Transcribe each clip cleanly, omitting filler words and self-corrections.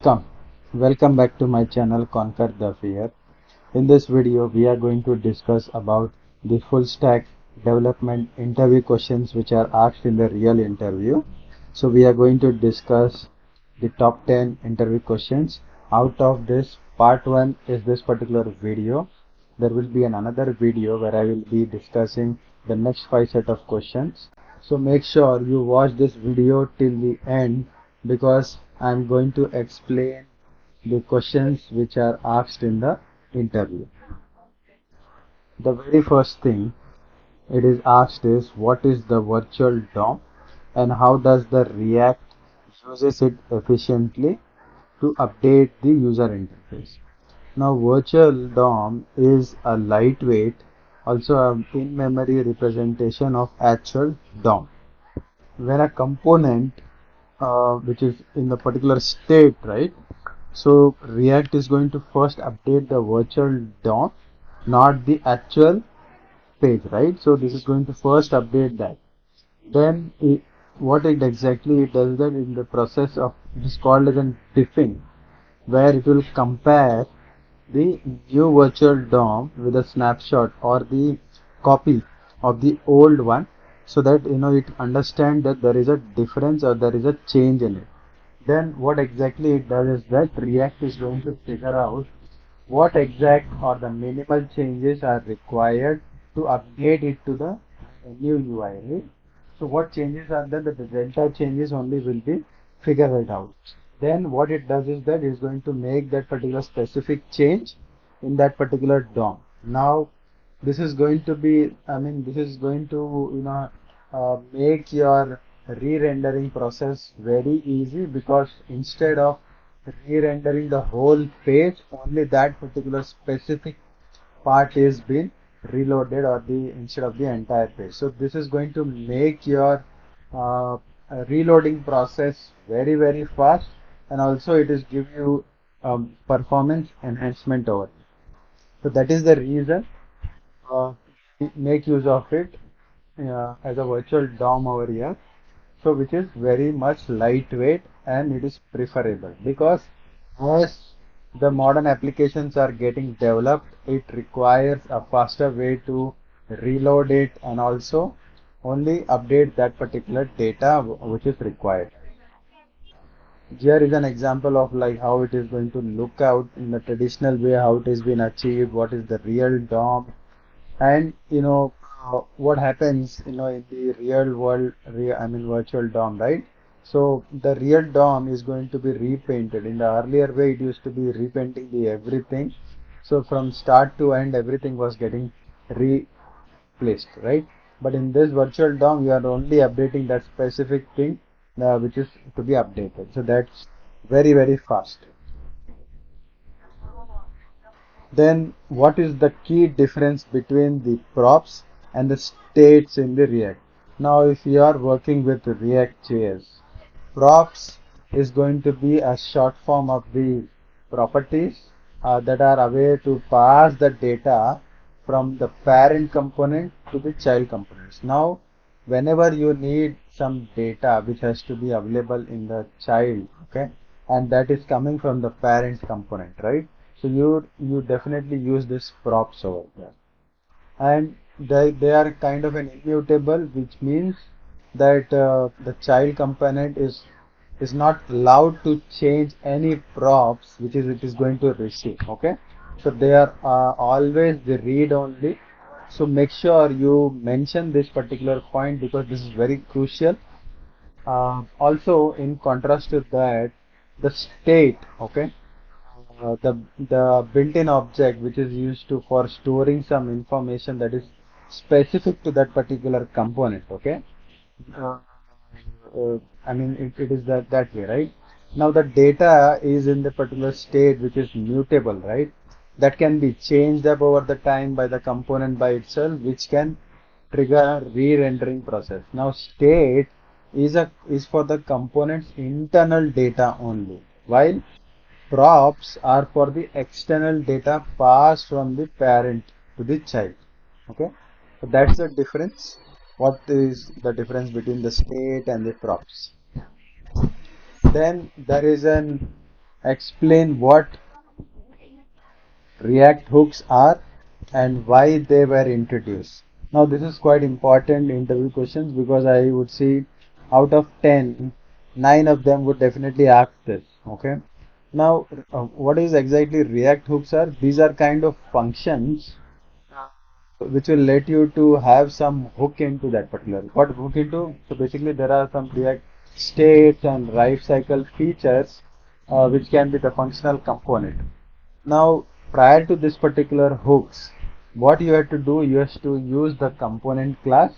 Come, welcome back to my channel Conquer the Fear. In this video, we are going to discuss about the full stack development interview questions which are asked in the real interview. So we are going to discuss the top 10 interview questions. Out of this, part 1 is this particular video. There will be another video where I will be discussing the next 5 set of questions. So make sure you watch this video till the end because I am going to explain the questions which are asked in the interview. The very first thing it is asked is what is the virtual DOM and how does the React uses it efficiently to update the user interface. Now virtual DOM is a lightweight, also an in-memory representation of actual DOM. When a component which is in the particular state, right? So React is going to first update the virtual DOM, not the actual page, right? So this is going to first update that. Then what it exactly it does that in the process of it is called as a diffing, where it will compare the new virtual DOM with a snapshot or the copy of the old one so that it understand that there is a difference or there is a change in it. Then what exactly it does is that React is going to figure out what exact or the minimal changes are required to update it to the new UI, right? So what changes are there? The delta changes only will be figured out. Then what it does is that it's going to make that particular specific change in that particular DOM. Now this is going to be, this is going to, make your re-rendering process very easy because instead of re-rendering the whole page, only that particular specific part is been reloaded or the instead of the entire page. So this is going to make your reloading process very fast, and also it is give you performance enhancement over it. So that is the reason we make use of it as a virtual DOM over here. So which is very much lightweight and it is preferable because as the modern applications are getting developed, it requires a faster way to reload it and also only update that particular data which is required. Here is an example of like how it is going to look out in the traditional way, how it has been achieved, what is the real DOM, and what happens in the real world, virtual DOM, right? So the real DOM is going to be repainted. In the earlier way, it used to be repainting the everything. So from start to end, everything was getting replaced, right? But in this virtual DOM, you are only updating that specific thing which is to be updated. So that's very fast. Then what is the key difference between the props and the states in the React? Now if you are working with React.js, props is going to be a short form of the properties that are aware to pass the data from the parent component to the child components. Now whenever you need some data which has to be available in the child, okay, and that is coming from the parent component, right? So you definitely use this props over there, and they are kind of an immutable, which means that the child component is not allowed to change any props which is it is going to receive. Okay, so they are always the read only. So make sure you mention this particular point because this is very crucial. Also, in contrast to that, the state, okay, the built-in object which is used to for storing some information that is specific to that particular component, okay. uh, it is that way, right? Now the data is in the particular state which is mutable, right? That can be changed up over the time by the component by itself, which can trigger a re-rendering process. Now state is for the component's internal data only, while props are for the external data passed from the parent to the child. Okay, so that's the difference. What is the difference between the state and the props? Then there is an explain what React hooks are and why they were introduced. Now this is quite important interview questions because I would see out of 10, 9 of them would definitely ask this. Okay. Now, what is exactly React hooks are? These are kind of functions which will let you to have some hook into that particular. What hook into? So basically there are some React states and life cycle features which can be the functional component. Now, prior to this particular hooks, what you had to do, you have to use the component class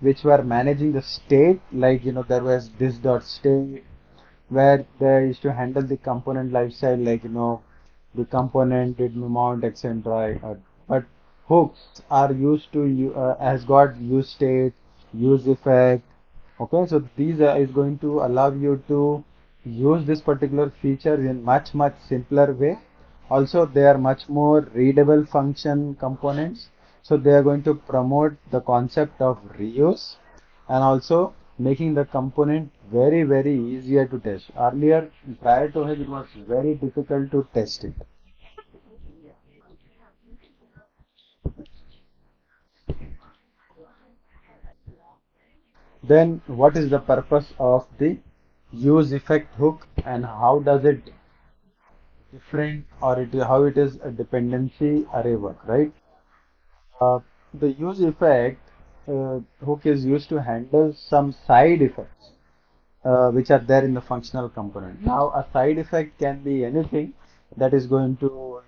which were managing the state, like there was this dot state where they used to handle the component lifestyle, like the component did mount etc. But hooks are used to has got use state, use effect. Okay, so these is going to allow you to use this particular feature in much simpler way. Also, they are much more readable function components. So they are going to promote the concept of reuse and also making the component very easier to test. Earlier, prior to it was very difficult to test it. Then what is the purpose of the use effect hook and how does it different or how it is a dependency array work, right? Uh, the use effect hook is used to handle some side effects which are there in the functional component. Now, a side effect can be anything that is going to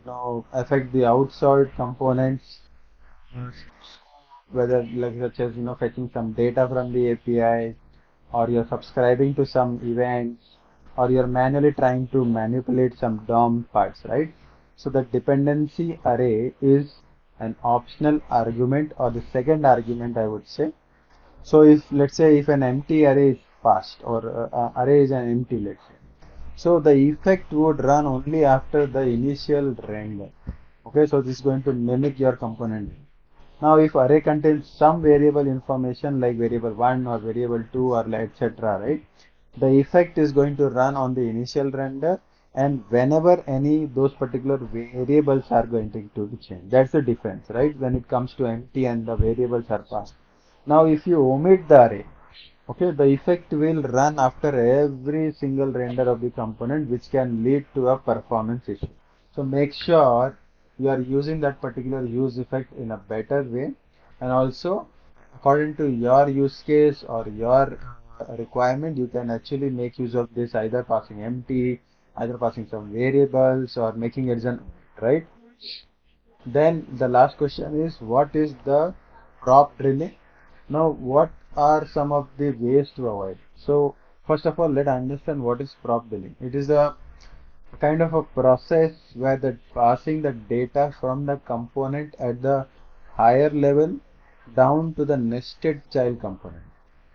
affect the outside components, whether like such as fetching some data from the API, or you're subscribing to some events, or you're manually trying to manipulate some DOM parts, right? So the dependency array is an optional argument or the second argument, I would say. So if let's say if an empty array is passed or array is an empty, let's say, so the effect would run only after the initial render. Okay, so this is going to mimic your component. Now, if array contains some variable information like variable 1 or variable 2 or etc., right? The effect is going to run on the initial render and whenever any those particular variables are going to be changed. That's the difference, right? When it comes to empty and the variables are passed. Now, if you omit the array, okay, the effect will run after every single render of the component, which can lead to a performance issue. So make sure you are using that particular use effect in a better way, and also according to your use case or your requirement, you can actually make use of this either passing empty, either passing some variables or making it an right. Then the last question is what is the prop drilling? Now, what are some of the ways to avoid? So, first of all, let's understand what is prop billing. It is a kind of a process where the passing the data from the component at the higher level down to the nested child component.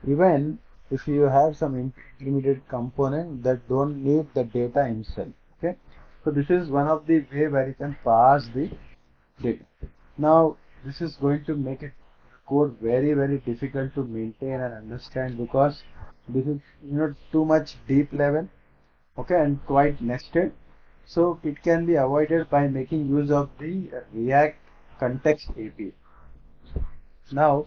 Even if you have some intermediate component that don't need the data himself. Okay. So this is one of the way where you can pass the data. Now, this is going to make it code very difficult to maintain and understand because this is too much deep level, okay, and quite nested. So it can be avoided by making use of the React context API. Now,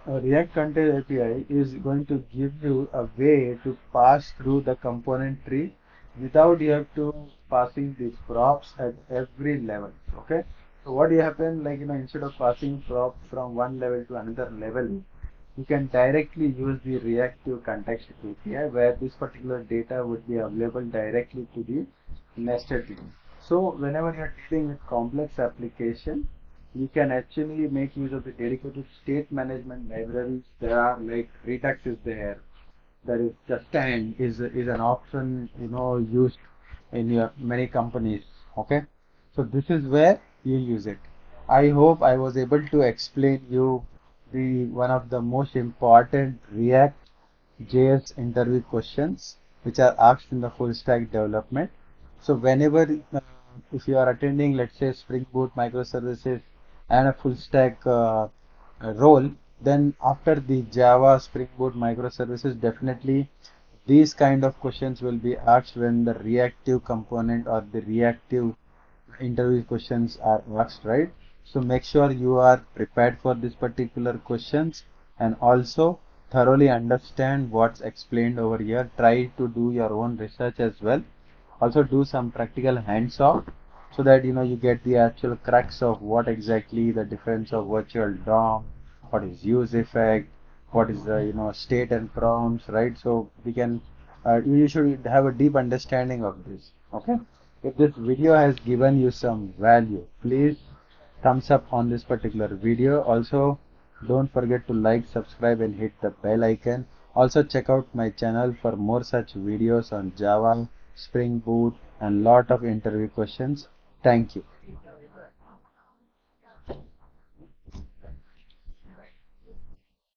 React Content API is going to give you a way to pass through the component tree without you have to passing these props at every level. Okay. So what you happen, like instead of passing props from one level to another level, you can directly use the reactive context API where this particular data would be available directly to the nested tree. So whenever you are dealing with complex application, you can actually make use of the dedicated state management libraries. There are like Redux is there. There is Justin is an option used in your many companies. Okay, so this is where you use it. I hope I was able to explain you the one of the most important React JS interview questions which are asked in the full stack development. So whenever if you are attending, let's say Spring Boot microservices and a full stack role, then after the Java Spring Boot microservices, definitely These kind of questions will be asked when the reactive component or the reactive interview questions are asked, right? So make sure you are prepared for these particular questions, and also thoroughly understand what's explained over here. Try to do your own research as well. Also do some practical hands-off, so that you get the actual crux of what exactly the difference of virtual DOM, what is use effect, what is the state and prompts, right? So we can you should have a deep understanding of this. Okay, if this video has given you some value, please thumbs up on this particular video. Also, don't forget to like, subscribe and hit the bell icon. Also check out my channel for more such videos on Java, Spring Boot and lot of interview questions. Thank you.